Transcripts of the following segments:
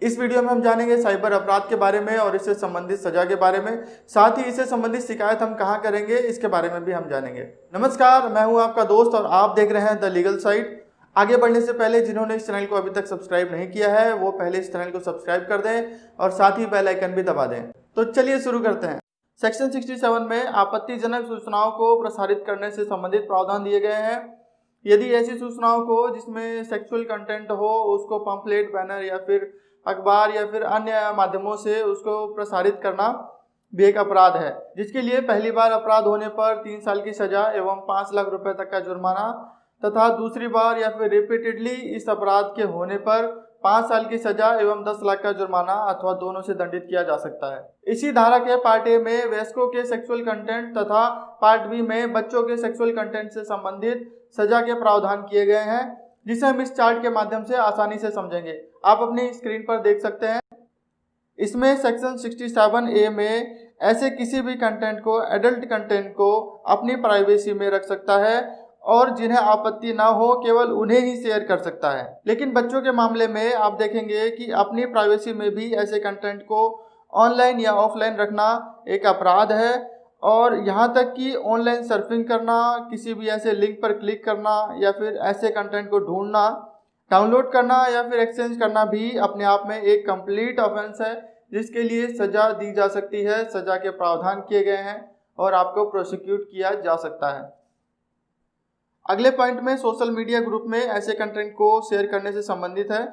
इस वीडियो में हम जानेंगे साइबर अपराध के बारे में और इससे संबंधित सजा के बारे में। साथ ही इससे संबंधित शिकायत हम कहां करेंगे इसके बारे में भी हम जानेंगे। नमस्कार, मैं हूं आपका दोस्त और आप देख रहे हैं द लीगल साइड। आगे बढ़ने से पहले जिन्होंने इस चैनल को अभी तक सब्सक्राइब नहीं किया है वो पहले इस चैनल को सब्सक्राइब कर दें और साथ ही बेल आइकन भी दबा दें। तो चलिए शुरू करते हैं। सेक्शन 67 में आपत्तिजनक सूचनाओं को प्रसारित करने से संबंधित प्रावधान दिए गए हैं। यदि ऐसी सूचनाओं को जिसमें सेक्सुअल कंटेंट हो उसको पंपलेट, बैनर या फिर अखबार या फिर अन्य माध्यमों से उसको प्रसारित करना भी एक अपराध है, जिसके लिए पहली बार अपराध होने पर 3 साल की सजा एवं 5 लाख रुपए तक का जुर्माना तथा दूसरी बार या फिर रिपीटेडली इस अपराध के होने पर 5 साल की सजा एवं 10 लाख का जुर्माना अथवा दोनों से दंडित किया जा सकता है। इसी धारा के पार्ट ए में वयस्कों के सेक्सुअल कंटेंट तथा पार्ट बी में बच्चों के सेक्सुअल कंटेंट से संबंधित सजा के प्रावधान किए गए हैं, जिसे हम इस चार्ट के माध्यम से आसानी से समझेंगे। आप अपनी स्क्रीन पर देख सकते हैं। इसमें सेक्शन 67A में ऐसे किसी भी कंटेंट को, एडल्ट कंटेंट को अपनी प्राइवेसी में रख सकता है और जिन्हें आपत्ति ना हो केवल उन्हें ही शेयर कर सकता है। लेकिन बच्चों के मामले में आप देखेंगे कि अपनी प्राइवेसी में भी ऐसे कंटेंट को ऑनलाइन या ऑफलाइन रखना एक अपराध है और यहाँ तक कि ऑनलाइन सर्फिंग करना, किसी भी ऐसे लिंक पर क्लिक करना या फिर ऐसे कंटेंट को ढूंढना, डाउनलोड करना या फिर एक्सचेंज करना भी अपने आप में एक कंप्लीट ऑफेंस है, जिसके लिए सजा दी जा सकती है। सजा के प्रावधान किए गए हैं और आपको प्रोसिक्यूट किया जा सकता है। अगले पॉइंट में सोशल मीडिया ग्रुप में ऐसे कंटेंट को शेयर करने से संबंधित है।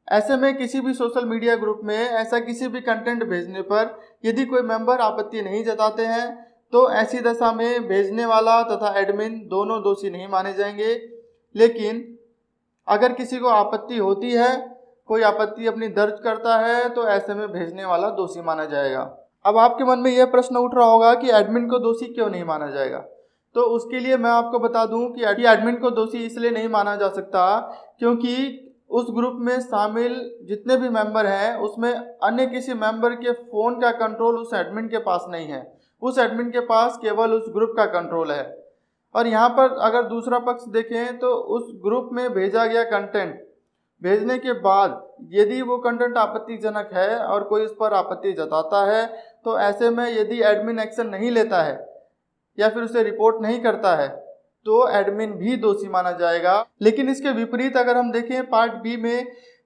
ऐसे में किसी भी सोशल मीडिया ग्रुप में ऐसा किसी भी कंटेंट भेजने पर यदि कोई मेंबर आपत्ति नहीं जताते हैं तो ऐसी दशा में भेजने वाला तथा एडमिन दोनों दोषी नहीं माने जाएंगे। लेकिन अगर किसी को आपत्ति होती है, कोई आपत्ति अपनी दर्ज करता है, तो ऐसे में भेजने वाला दोषी माना जाएगा। अब आपके मन में यह प्रश्न उठ रहा होगा कि एडमिन को दोषी क्यों नहीं माना जाएगा। तो उसके लिए मैं आपको बता दूं कि एडमिन को दोषी इसलिए नहीं माना जा सकता क्योंकि उस ग्रुप में शामिल जितने भी मेंबर हैं उसमें अन्य किसी मेंबर के फ़ोन का कंट्रोल उस एडमिन के पास नहीं है। उस एडमिन के पास केवल उस ग्रुप का कंट्रोल है। और यहाँ पर अगर दूसरा पक्ष देखें तो उस ग्रुप में भेजा गया कंटेंट भेजने के बाद यदि वो कंटेंट आपत्तिजनक है और कोई इस पर आपत्ति जताता है तो ऐसे में यदि एडमिन एक्शन नहीं लेता है या फिर उसे रिपोर्ट नहीं करता है तो एडमिन भी दोषी माना जाएगा। लेकिन इसके विपरीत अगर हम देखें पार्ट बी में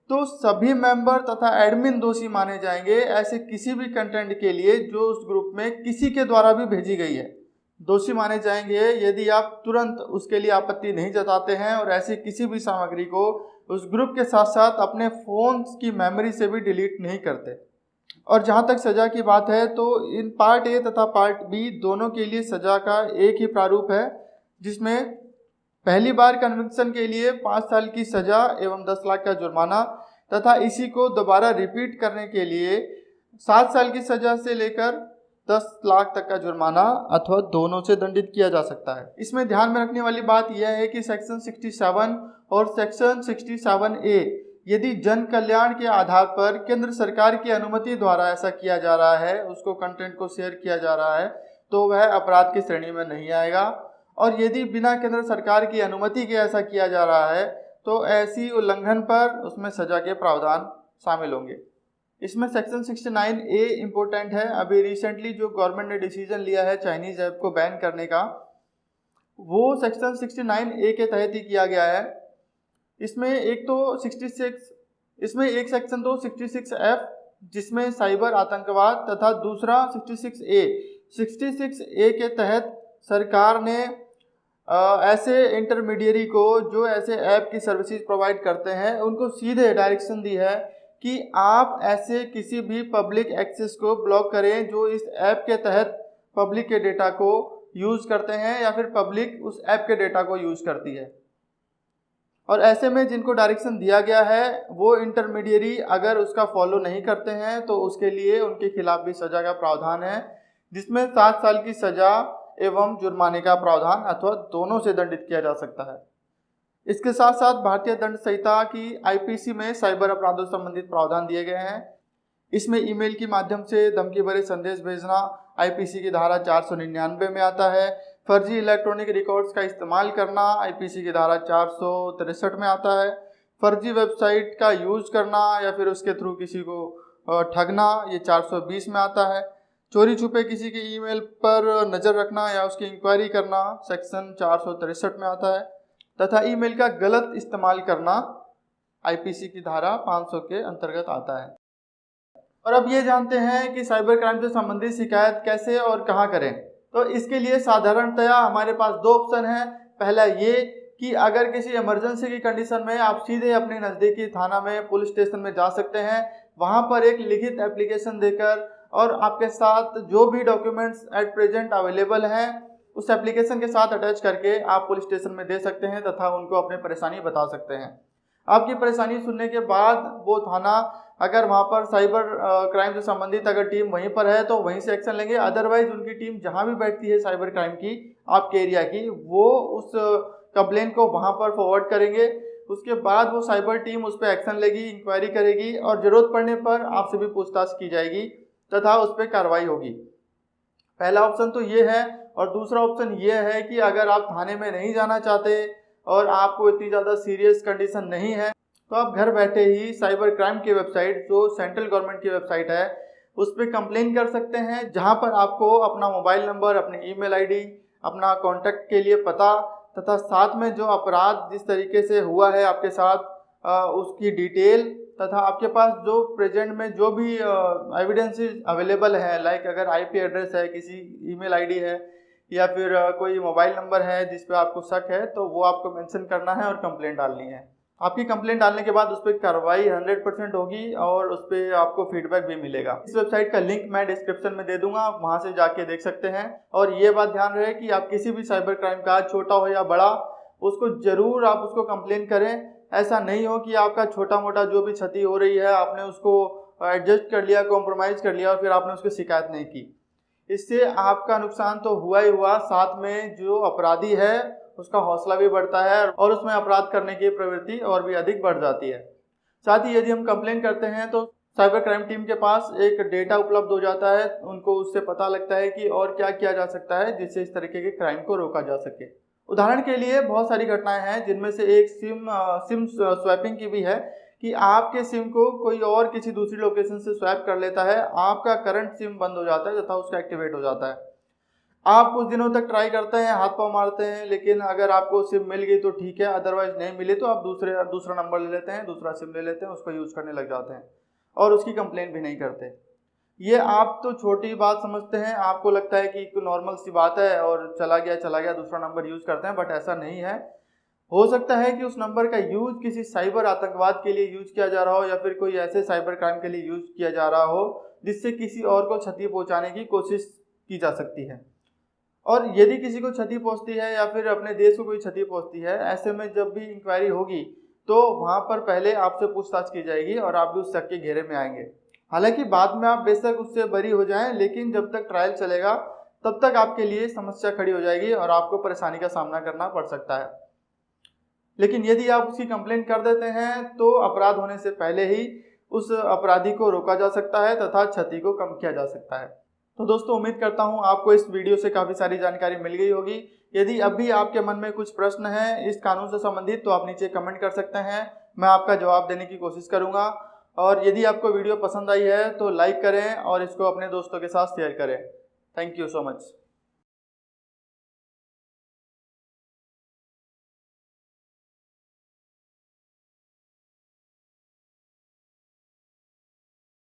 तो सभी मेंबर तथा एडमिन दोषी माने जाएंगे ऐसे किसी भी कंटेंट के लिए जो उस ग्रुप में किसी के द्वारा भी भेजी गई है। दोषी माने जाएंगे यदि आप तुरंत उसके लिए आपत्ति नहीं जताते हैं और ऐसी किसी भी सामग्री को उस ग्रुप के साथ साथ अपने फ़ोन की मेमोरी से भी डिलीट नहीं करते। और जहां तक सज़ा की बात है तो इन पार्ट ए तथा पार्ट बी दोनों के लिए सज़ा का एक ही प्रारूप है, जिसमें पहली बार कन्विक्शन के लिए 5 साल की सज़ा एवं 10 लाख का जुर्माना तथा इसी को दोबारा रिपीट करने के लिए 7 साल की सज़ा से लेकर 10 लाख तक का जुर्माना अथवा दोनों से दंडित किया जा सकता है। इसमें ध्यान में रखने वाली बात यह है कि सेक्शन 67 और सेक्शन 67A यदि जन कल्याण के आधार पर केंद्र सरकार की अनुमति द्वारा ऐसा किया जा रहा है, उसको कंटेंट को शेयर किया जा रहा है, तो वह अपराध की श्रेणी में नहीं आएगा। और यदि बिना केंद्र सरकार की अनुमति के ऐसा किया जा रहा है तो ऐसी उल्लंघन पर उसमें सजा के प्रावधान शामिल होंगे। इसमें सेक्शन 69A इम्पोर्टेंट है। अभी रिसेंटली जो गवर्नमेंट ने डिसीजन लिया है चाइनीज़ ऐप को बैन करने का, वो सेक्शन 69A के तहत ही किया गया है। इसमें एक सेक्शन तो 66F जिसमें साइबर आतंकवाद तथा दूसरा 66A। 66A के तहत सरकार ने ऐसे इंटरमीडियरी को जो ऐसे ऐप की सर्विसेज प्रोवाइड करते हैं उनको सीधे डायरेक्शन दी है कि आप ऐसे किसी भी पब्लिक एक्सेस को ब्लॉक करें जो इस ऐप के तहत पब्लिक के डेटा को यूज़ करते हैं या फिर पब्लिक उस ऐप के डेटा को यूज़ करती है। और ऐसे में जिनको डायरेक्शन दिया गया है वो इंटरमीडियरी अगर उसका फॉलो नहीं करते हैं तो उसके लिए उनके खिलाफ भी सज़ा का प्रावधान है, जिसमें 7 साल की सज़ा एवं जुर्माने का प्रावधान अथवा दोनों से दंडित किया जा सकता है। इसके साथ साथ भारतीय दंड संहिता की IPC में साइबर अपराधों से संबंधित प्रावधान दिए गए हैं। इसमें ईमेल के माध्यम से धमकी भरे संदेश भेजना IPC की धारा 499 में आता है। फर्जी इलेक्ट्रॉनिक रिकॉर्ड्स का इस्तेमाल करना IPC की धारा 463 में आता है। फर्जी वेबसाइट का यूज करना या फिर उसके थ्रू किसी को ठगना, ये 420 में आता है। चोरी छुपे किसी के ईमेल पर नज़र रखना या उसकी इंक्वायरी करना सेक्शन 463 में आता है। तथा ईमेल का गलत इस्तेमाल करना आईपीसी की धारा 500 के अंतर्गत आता है। और अब ये जानते हैं कि साइबर क्राइम से संबंधित शिकायत कैसे और कहाँ करें। तो इसके लिए साधारणतया हमारे पास दो ऑप्शन हैं। पहला ये कि अगर किसी इमरजेंसी की कंडीशन में आप सीधे अपने नज़दीकी थाना में, पुलिस स्टेशन में जा सकते हैं। वहाँ पर एक लिखित एप्लीकेशन देकर और आपके साथ जो भी डॉक्यूमेंट्स एट प्रेजेंट अवेलेबल हैं उस एप्लीकेशन के साथ अटैच करके आप पुलिस स्टेशन में दे सकते हैं तथा उनको अपनी परेशानी बता सकते हैं। आपकी परेशानी सुनने के बाद वो थाना, अगर वहाँ पर साइबर क्राइम से संबंधित अगर टीम वहीं पर है तो वहीं से एक्शन लेंगे। अदरवाइज उनकी टीम जहाँ भी बैठती है साइबर क्राइम की आपके एरिया की, वो उस कंप्लेन को वहाँ पर फॉरवर्ड करेंगे। उसके बाद वो साइबर टीम उस पर एक्शन लेगी, इंक्वायरी करेगी और ज़रूरत पड़ने पर आपसे भी पूछताछ की जाएगी तथा उस पर कार्रवाई होगी। पहला ऑप्शन तो ये है। और दूसरा ऑप्शन ये है कि अगर आप थाने में नहीं जाना चाहते और आपको इतनी ज़्यादा सीरियस कंडीशन नहीं है तो आप घर बैठे ही साइबर क्राइम की वेबसाइट, जो सेंट्रल गवर्नमेंट की वेबसाइट है, उस पर कंप्लेन कर सकते हैं, जहां पर आपको अपना मोबाइल नंबर, अपनी ईमेल आईडी, अपना कॉन्टैक्ट के लिए पता तथा साथ में जो अपराध जिस तरीके से हुआ है आपके साथ उसकी डिटेल तथा आपके पास जो प्रेजेंट में जो भी एविडेंसेस अवेलेबल है, लाइक अगर आईपी एड्रेस है, किसी ईमेल आईडी है या फिर कोई मोबाइल नंबर है जिस पे आपको शक है, तो वो आपको मेंशन करना है और कंप्लेंट डालनी है। आपकी कंप्लेंट डालने के बाद उस पर कार्रवाई 100% होगी और उस पर आपको फीडबैक भी मिलेगा। इस वेबसाइट का लिंक मैं डिस्क्रिप्शन में दे दूंगा, आप वहां से जाके देख सकते हैं। और ये बात ध्यान रहे कि आप किसी भी साइबर क्राइम का, छोटा हो या बड़ा, उसको जरूर आप उसको कंप्लेन करें। ऐसा नहीं हो कि आपका छोटा मोटा जो भी क्षति हो रही है आपने उसको एडजस्ट कर लिया, कॉम्प्रोमाइज़ कर लिया और फिर आपने उसकी शिकायत नहीं की। इससे आपका नुकसान तो हुआ ही हुआ, साथ में जो अपराधी है उसका हौसला भी बढ़ता है और उसमें अपराध करने की प्रवृत्ति और भी अधिक बढ़ जाती है। साथ ही यदि हम कंप्लेन करते हैं तो साइबर क्राइम टीम के पास एक डेटा उपलब्ध हो जाता है, उनको उससे पता लगता है कि और क्या किया जा सकता है जिससे इस तरीके के क्राइम को रोका जा सके। उदाहरण के लिए बहुत सारी घटनाएं हैं जिनमें से एक सिम स्वैपिंग की भी है कि आपके सिम को कोई और किसी दूसरी लोकेशन से स्वैप कर लेता है, आपका करंट सिम बंद हो जाता है तथा उसका एक्टिवेट हो जाता है। आप कुछ दिनों तक ट्राई करते हैं, हाथ पांव मारते हैं, लेकिन अगर आपको सिम मिल गई तो ठीक है, अदरवाइज नहीं मिली तो आप दूसरा नंबर ले लेते हैं, दूसरा सिम ले लेते हैं, उसको यूज़ करने लग जाते हैं और उसकी कंप्लेन भी नहीं करते। ये आप तो छोटी बात समझते हैं, आपको लगता है कि नॉर्मल सी बात है और चला गया दूसरा नंबर यूज़ करते हैं, बट ऐसा नहीं है। हो सकता है कि उस नंबर का यूज किसी साइबर आतंकवाद के लिए यूज किया जा रहा हो या फिर कोई ऐसे साइबर क्राइम के लिए यूज किया जा रहा हो जिससे किसी और को क्षति पहुंचाने की कोशिश की जा सकती है। और यदि किसी को क्षति पहुंचती है या फिर अपने देश को कोई क्षति पहुंचती है, ऐसे में जब भी इंक्वायरी होगी तो वहां पर पहले आपसे पूछताछ की जाएगी और आप भी उस शक के घेरे में आएंगे। हालांकि बाद में आप बेशक उससे बरी हो जाएं, लेकिन जब तक ट्रायल चलेगा तब तक आपके लिए समस्या खड़ी हो जाएगी और आपको परेशानी का सामना करना पड़ सकता है। लेकिन यदि आप उसकी कंप्लेंट कर देते हैं तो अपराध होने से पहले ही उस अपराधी को रोका जा सकता है तथा क्षति को कम किया जा सकता है। तो दोस्तों, उम्मीद करता हूं आपको इस वीडियो से काफ़ी सारी जानकारी मिल गई होगी। यदि अब भी आपके मन में कुछ प्रश्न है इस कानून से संबंधित तो आप नीचे कमेंट कर सकते हैं, मैं आपका जवाब देने की कोशिश करूंगा। और यदि आपको वीडियो पसंद आई है तो लाइक करें और इसको अपने दोस्तों के साथ शेयर करें। Thank you so much.